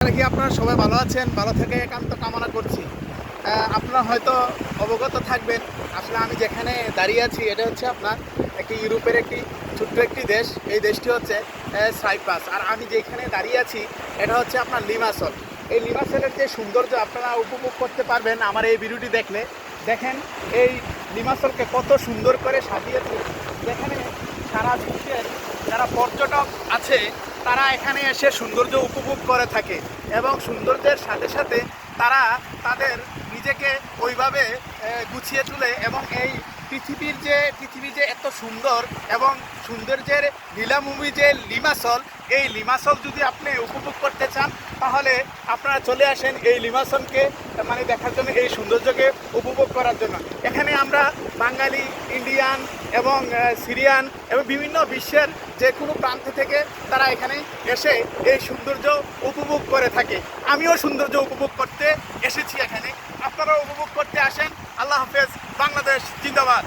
কি আপনারা সবাই ভালো আছেন? ভালো থেকে একান্ত কামনা করছি। আপনারা হয়তো অবগত থাকবেন, আসলে আমি যেখানে দাঁড়িয়ে আছি এটা হচ্ছে আপনার একটি ইউরোপের একটি ছোট্ট একটি দেশ। এই দেশটি হচ্ছে সাইপ্রাস। আর আমি যেখানে দাঁড়িয়ে আছি এটা হচ্ছে আপনার লিমাসল। এই লিমাসলের যে সৌন্দর্য আপনারা উপভোগ করতে পারবেন আমার এই ভিডিওটি দেখলে। দেখেন এই লিমাসলকে কত সুন্দর করে সাজিয়েছে। যেখানে সারা বিশ্বের যারা পর্যটক আছে তারা এখানে এসে সৌন্দর্য উপভোগ করে থাকে এবং সৌন্দর্যের সাথে সাথে তারা তাদের নিজেকে ওইভাবে গুছিয়ে তোলে এবং এই পৃথিবী যে এত সুন্দর এবং সৌন্দর্যের লীলাভূমি যে লিমাসল, এই লিমাসল যদি আপনি উপভোগ করতে চান তাহলে আপনারা চলে আসেন এই লিমাসলকে মানে দেখার জন্য, এই সৌন্দর্যকে উপভোগ করার জন্য। এখানে আমরা বাঙালি, ইন্ডিয়ান এবং সিরিয়ান এবং বিভিন্ন বিশ্বের যে কোনো প্রান্ত থেকে তারা এখানে এসে এই সৌন্দর্য উপভোগ করে থাকে। আমিও সৌন্দর্য উপভোগ করতে এসেছি এখানে, আপনারাও উপভোগ করতে আসেন। আল্লাহ হাফেজ, বাংলাদেশ জিন্দাবাদ।